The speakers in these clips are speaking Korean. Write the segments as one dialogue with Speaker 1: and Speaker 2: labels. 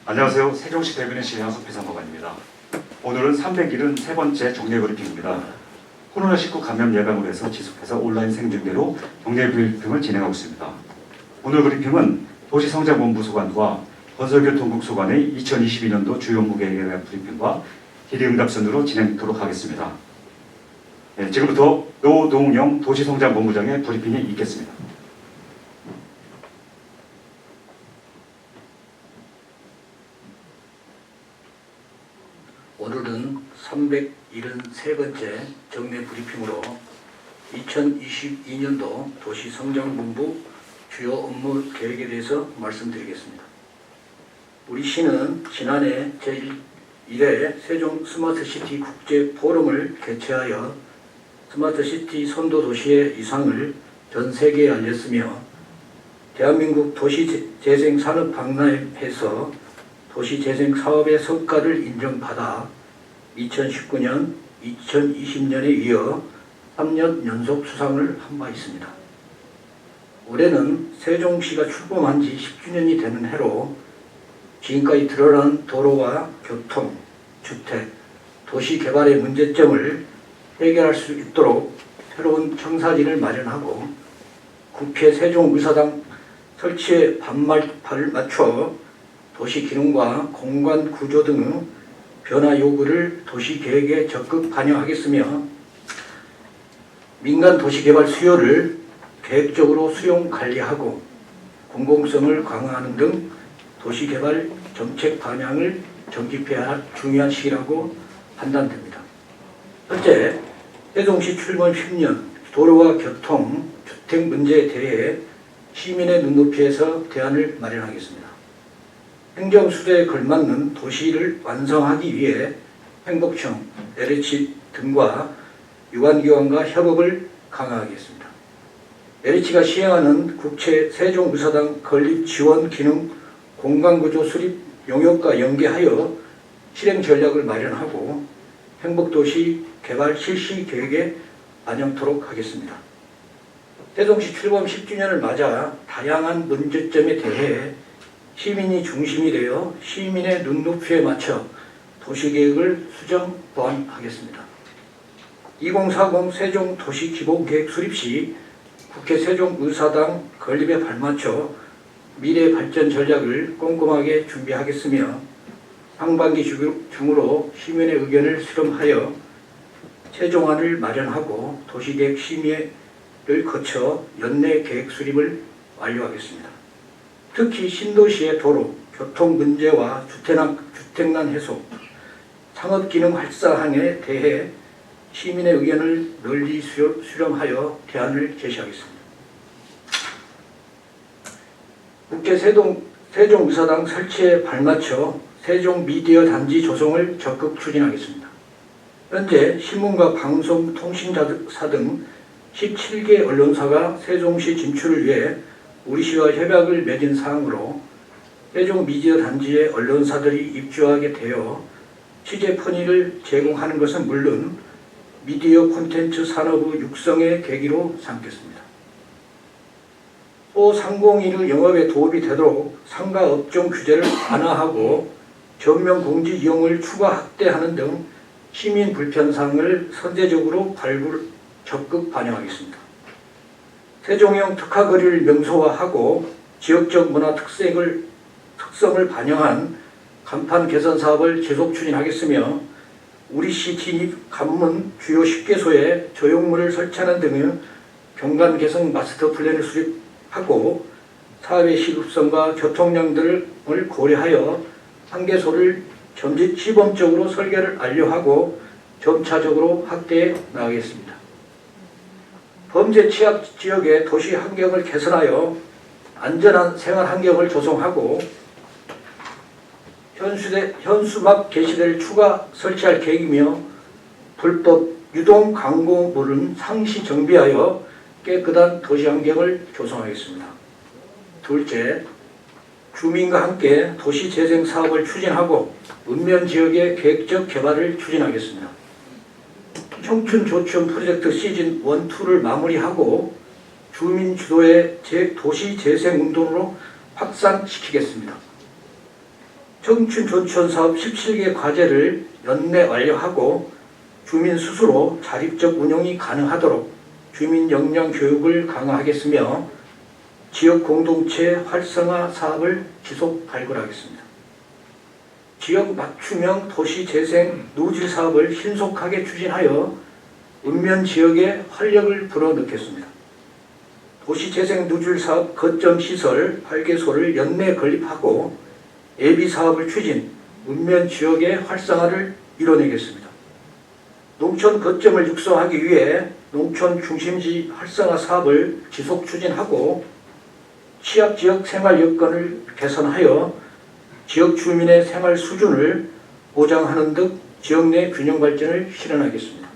Speaker 1: 안녕하세요. 세종시 대변인 신양석 배상법관입니다. 오늘은 373번째 정례 브리핑입니다. 코로나19 감염 예방을 위해서 지속해서 온라인 생중계로 정례 브리핑을 진행하고 있습니다. 오늘 브리핑은 도시성장본부 소관과 건설교통국 소관의 2022년도 주요 업무 계획에 대한 브리핑과 질의응답선으로 진행하도록 하겠습니다. 지금부터 노동영 도시성장본부장의 브리핑이 있겠습니다.
Speaker 2: 오늘은 373번째 정례 브리핑으로 2022년도 도시성장본부 주요 업무 계획에 대해서 말씀드리겠습니다. 우리 시는 지난해 제1회 세종 스마트시티 국제 포럼을 개최하여 스마트시티 선도도시의 이상을 전 세계에 알렸으며 대한민국 도시재생산업박람회에서 도시재생 사업의 성과를 인정받아 2019년, 2020년에 이어 3년 연속 수상을 한 바 있습니다. 올해는 세종시가 출범한 지 10주년이 되는 해로 지금까지 드러난 도로와 교통, 주택, 도시 개발의 문제점을 해결할 수 있도록 새로운 청사진을 마련하고 국회 세종의사당 설치에 발을 맞춰 도시 기능과 공간 구조 등의 변화 요구를 도시계획에 적극 반영하겠으며 민간 도시개발 수요를 계획적으로 수용 관리하고 공공성을 강화하는 등 도시개발 정책 방향을 정립해야 할 중요한 시기라고 판단됩니다. 현재 세종시 출범 10년 도로와 교통, 주택 문제에 대해 시민의 눈높이에서 대안을 마련하겠습니다. 행정수도에 걸맞는 도시를 완성하기 위해 행복청, LH 등과 유관기관과 협업을 강화하겠습니다. LH가 시행하는 국채 세종의사당 건립지원 기능 공간구조 수립 용역과 연계하여 실행 전략을 마련하고 행복도시 개발 실시 계획에 반영토록 하겠습니다. 세종시 출범 10주년을 맞아 다양한 문제점에 대해 시민이 중심이 되어 시민의 눈높이에 맞춰 도시계획을 수정 보완하겠습니다. 2040 세종 도시기본계획 수립 시 국회 세종의사당 건립에 발맞춰 미래 발전 전략을 꼼꼼하게 준비하겠으며 상반기 중으로 시민의 의견을 수렴하여 최종안을 마련하고 도시계획 심의를 거쳐 연내 계획 수립을 완료하겠습니다. 특히 신도시의 도로, 교통 문제와 주택난 해소, 창업기능 활성화에 대해 시민의 의견을 널리 수렴하여 대안을 제시하겠습니다. 국회 세종의사당 설치에 발맞춰 세종 미디어 단지 조성을 적극 추진하겠습니다. 현재 신문과 방송통신사 등 17개 언론사가 세종시 진출을 위해 우리 시와 협약을 맺은 사항으로 세종 미디어 단지에 언론사들이 입주하게 되어 취재 편의를 제공하는 것은 물론 미디어 콘텐츠 산업의 육성의 계기로 삼겠습니다. 소상공인의 영업에 도움이 되도록 상가업종 규제를 완화하고 전면 공지 이용을 추가 확대하는 등 시민 불편사항을 선제적으로 적극 반영하겠습니다. 세종형 특화거리를 명소화하고 지역적 문화 특성을 반영한 간판 개선 사업을 지속 추진하겠으며 우리시 진입 관문 주요 10개소에 조형물을 설치하는 등의 경관 개선 마스터 플랜을 수립하고 사업의 시급성과 교통량 등을 고려하여 한개소를 점집 시범적으로 설계를 완료하고 점차적으로 확대해 나가겠습니다. 범죄 취약 지역의 도시 환경을 개선하여 안전한 생활 환경을 조성하고 현수막 게시대를 추가 설치할 계획이며 불법 유동 광고물은 상시 정비하여 깨끗한 도시 환경을 조성하겠습니다. 둘째, 주민과 함께 도시 재생 사업을 추진하고 읍면 지역의 계획적 개발을 추진하겠습니다. 청춘 조천 프로젝트 시즌 1, 2를 마무리하고 주민 주도의 도시 재생 운동으로 확산시키겠습니다. 청춘 존치원 사업 17개 과제를 연내 완료하고 주민 스스로 자립적 운영이 가능하도록 주민 역량 교육을 강화하겠으며 지역 공동체 활성화 사업을 지속 발굴하겠습니다. 지역 맞춤형 도시 재생 누질 사업을 신속하게 추진하여 읍면 지역에 활력을 불어넣겠습니다. 도시 재생 누질 사업 거점 시설 8개소를 연내 건립하고 예비 사업을 추진, 읍면 지역의 활성화를 이뤄내겠습니다. 농촌 거점을 육성하기 위해 농촌 중심지 활성화 사업을 지속 추진하고 취약지역 생활 여건을 개선하여 지역 주민의 생활 수준을 보장하는 등 지역 내 균형 발전을 실현하겠습니다.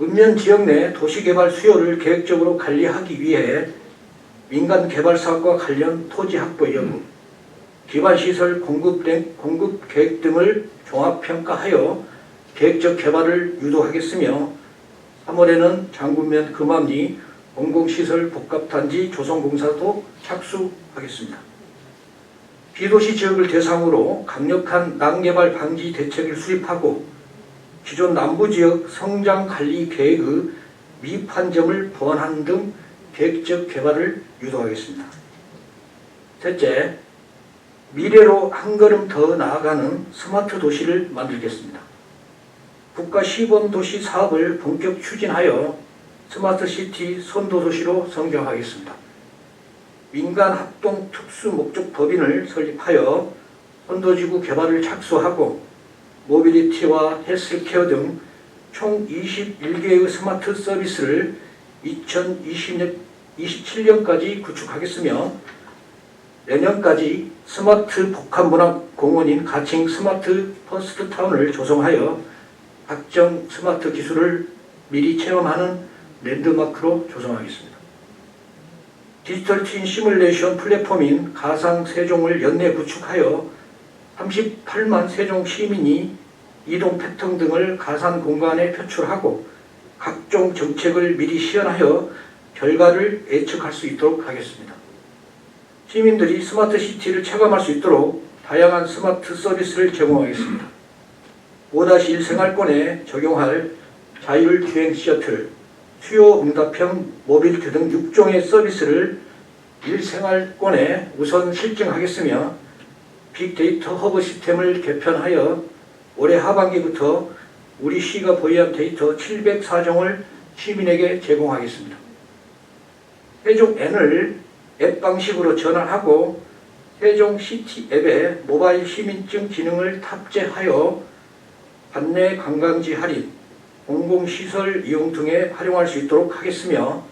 Speaker 2: 읍면 지역 내 도시개발 수요를 계획적으로 관리하기 위해 민간 개발 사업과 관련 토지 확보 여부, 기반시설 공급 계획 등을 종합평가하여 계획적 개발을 유도하겠으며 3월에는 장군면 금암리 공공시설 복합단지 조성공사도 착수하겠습니다. 비도시 지역을 대상으로 강력한 난개발 방지 대책을 수립하고 기존 남부지역 성장관리 계획의 미흡한 점을 보완하는 등 계획적 개발을 유도하겠습니다. 셋째, 미래로 한 걸음 더 나아가는 스마트 도시를 만들겠습니다. 국가 시범도시 사업을 본격 추진하여 스마트시티 선도도시로 성장하겠습니다. 민간 합동 특수목적법인을 설립하여 선도지구 개발을 착수하고 모빌리티와 헬스케어 등 총 21개의 스마트 서비스를 2027년까지 구축하겠으며 내년까지 스마트 복합문화공원인 가칭 스마트 퍼스트 타운을 조성하여 각종 스마트 기술을 미리 체험하는 랜드마크로 조성하겠습니다. 디지털 트윈 시뮬레이션 플랫폼인 가상 세종을 연내 구축하여 38만 세종 시민이 이동 패턴 등을 가상 공간에 표출하고 각종 정책을 미리 시연하여 결과를 예측할 수 있도록 하겠습니다. 시민들이 스마트 시티를 체감할 수 있도록 다양한 스마트 서비스를 제공하겠습니다. 5-1 생활권에 적용할 자율주행 셔틀, 수요 응답형 모빌리티 등 6종의 서비스를 1생활권에 우선 실증하겠으며 빅데이터 허브 시스템을 개편하여 올해 하반기부터 우리 시가 보유한 데이터 704종을 시민에게 제공하겠습니다. 세종N을 앱 방식으로 전환하고 세종시티 앱에 모바일 시민증 기능을 탑재하여 관내 관광지 할인, 공공시설 이용 등에 활용할 수 있도록 하겠으며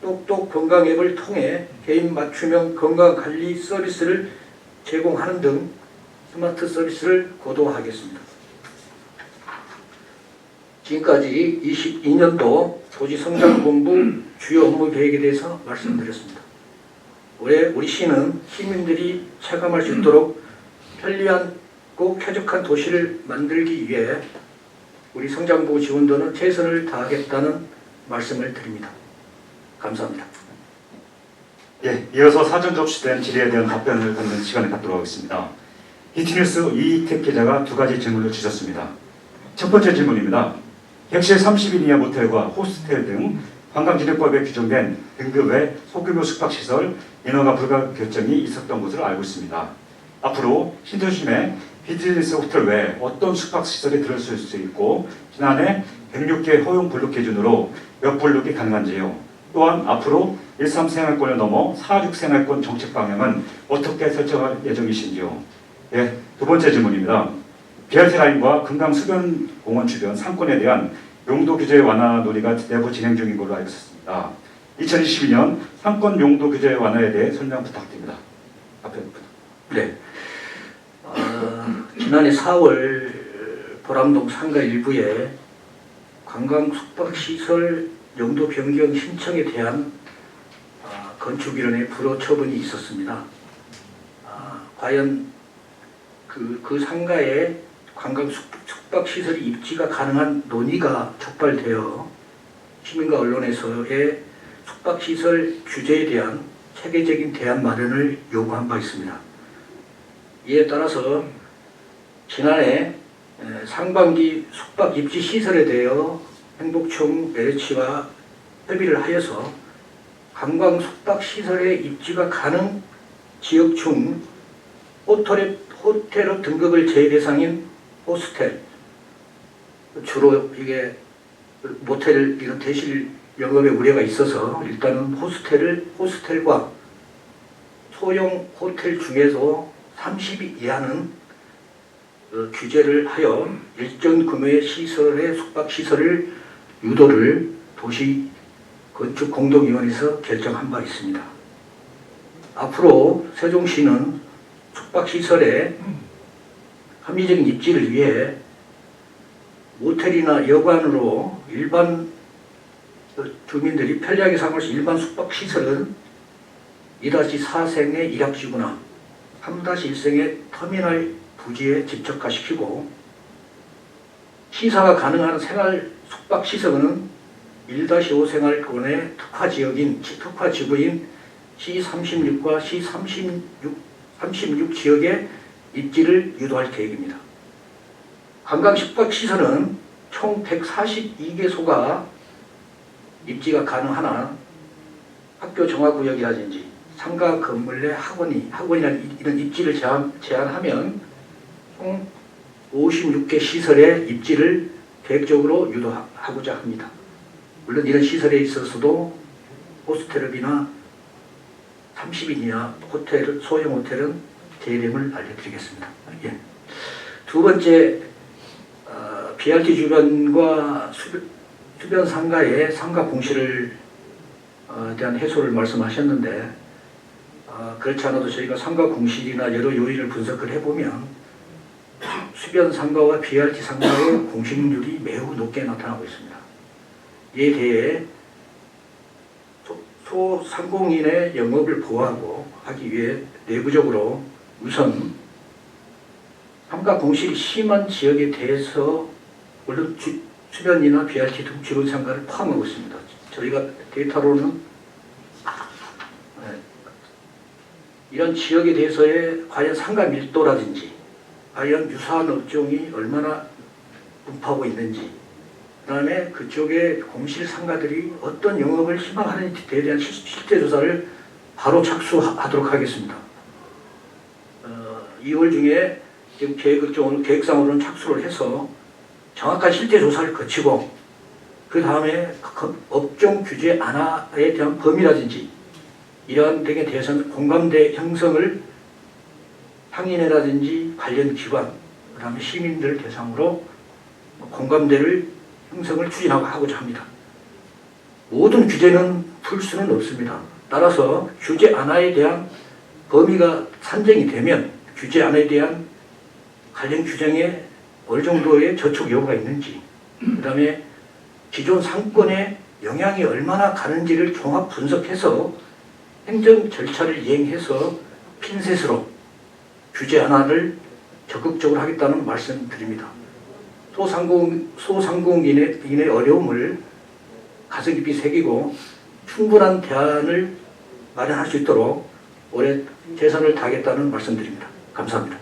Speaker 2: 똑똑 건강 앱을 통해 개인 맞춤형 건강관리 서비스를 제공하는 등 스마트 서비스를 고도화하겠습니다. 지금까지 22년도 도시성장본부 주요 업무 계획에 대해서 말씀드렸습니다. 올해 우리 시는 시민들이 체감할 수 있도록 편리하고 쾌적한 도시를 만들기 위해 우리 성장부 지원단은 최선을 다하겠다는 말씀을 드립니다. 감사합니다.
Speaker 1: 예, 이어서 사전 접수된 질의에 대한 답변을 듣는 시간을 갖도록 하겠습니다. 히트뉴스 이희택 기자가 두 가지 질문을 주셨습니다. 첫 번째 질문입니다. 객실 30인 이하 모텔과 호스텔 등 관광진흥법에 규정된 등급 외 소규모 숙박시설 인허가 불가 결정이 있었던 것으로 알고 있습니다. 앞으로 신도심에 비즈니스 호텔 외에 어떤 숙박시설이 들어설 수 있고 지난해 106개 허용 블록 기준으로 몇 블록이 가능한지요. 또한 앞으로 13 생활권을 넘어 46 생활권 정책 방향은 어떻게 설정할 예정이신지요. 예, 두 번째 질문입니다. BRT 라인과 금강 수변공원 주변 상권에 대한 용도 규제 완화 논의가 내부 진행 중인 걸로 알고 있습니다. 2022년 상권 용도 규제 완화에 대해 설명 부탁드립니다. 앞에
Speaker 2: 네. 지난해 4월 보람동 상가 일부에 관광 숙박시설 용도 변경 신청에 대한 건축위원회 불허 처분이 있었습니다. 과연 그 상가에 관광 숙박시설이 입지가 가능한 논의가 촉발되어 시민과 언론에서의 숙박시설 규제에 대한 체계적인 대안 마련을 요구한 바 있습니다. 이에 따라서 지난해 상반기 숙박 입지 시설에 대하여 행복청 LH와 협의를 하여서 관광 숙박 시설에 입지가 가능 지역 중 호텔업 등급을 제외 대상인 호스텔, 주로 이게 모텔 이런 대실 영업의 우려가 있어서 일단은 호스텔과 소형 호텔 중에서 30위 이하는 규제를 하여 일정 규모의 시설의 숙박 시설을 유도를 도시 건축 공동위원회에서 결정한 바 있습니다. 앞으로 세종시는 숙박 시설의 합리적인 입지를 위해 모텔이나 여관으로 일반 주민들이 편리하게 사용할 수 있는 일반 숙박 시설은 2-4생의 일학지구나 3-1생의 터미널 부지에 집적화시키고 시사가 가능한 생활 숙박 시설은 1-5 생활권의 특화지구인 C36과 C36 지역의 입지를 유도할 계획입니다. 관광 숙박 시설은 총 142개소가 입지가 가능하나 학교 종합구역이라든지 상가 건물 내 학원이라는 이런 입지를 제한하면 총 56개 시설의 입지를 계획적으로 유도하고자 합니다. 물론 이런 시설에 있어서도 호스텔업이나 30인 이하 호텔, 소형 호텔은 제외됨을 알려드리겠습니다. 예. 두 번째, BRT 주변과 주변 상가의 상가 공시를 대한 해소를 말씀하셨는데 그렇지 않아도 저희가 상가 공실이나 여러 요인을 분석을 해보면 주변 상가와 BRT 상가의 공실률이 매우 높게 나타나고 있습니다. 이에 대해 소상공인의 영업을 보호하고 하기 위해 내부적으로 우선 상가 공실이 심한 지역에 대해서 물론 주변이나 BRT 등 주변 상가를 포함하고 있습니다. 저희가 데이터로는 이런 지역에 대해서의 과연 상가 밀도라든지 과연 유사한 업종이 얼마나 분포하고 있는지 그 다음에 그쪽의 공실 상가들이 어떤 영업을 희망하는지에 대한 실태 조사를 바로 착수하도록 하겠습니다. 2월 중에 지금 계획상으로는 착수를 해서 정확한 실태 조사를 거치고 그 다음에 업종 규제 완화에 대한 범위라든지 이러한 등에 대해서는 공감대 형성을 상인회라든지 관련 기관 그 다음에 시민들 대상으로 공감대를 형성을 추진하고자 합니다. 모든 규제는 풀 수는 없습니다. 따라서 규제 완화에 대한 범위가 산정이 되면 규제 완화에 대한 관련 규정에 어느 정도의 저촉 여부가 있는지 그 다음에 기존 상권에 영향이 얼마나 가는지를 종합 분석해서 행정 절차를 이행해서 핀셋으로 규제 완화를 적극적으로 하겠다는 말씀드립니다. 소상공인의 어려움을 가슴 깊이 새기고 충분한 대안을 마련할 수 있도록 올해 최선을 다하겠다는 말씀드립니다. 감사합니다.